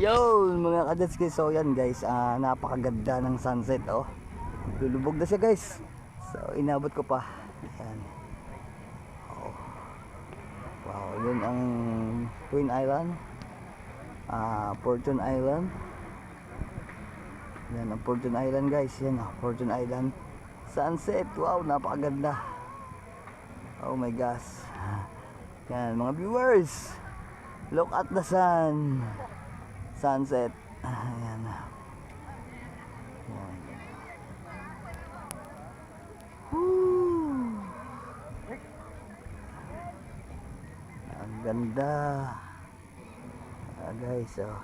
Yo mga kadatski, so yan guys, napakaganda ng sunset oh. Lulubog na siya guys. So inabot ko pa. Ayan. Oh. Wow, yun ang Twin Island. Fortune Island. Yan ang Fortune Island guys. Yan oh, Fortune Island. Sunset, wow, napakaganda. Oh my gosh. Yan mga viewers. Look at the sun. Sunset. Ayan. Ayan. Ang ganda. Guys, oh.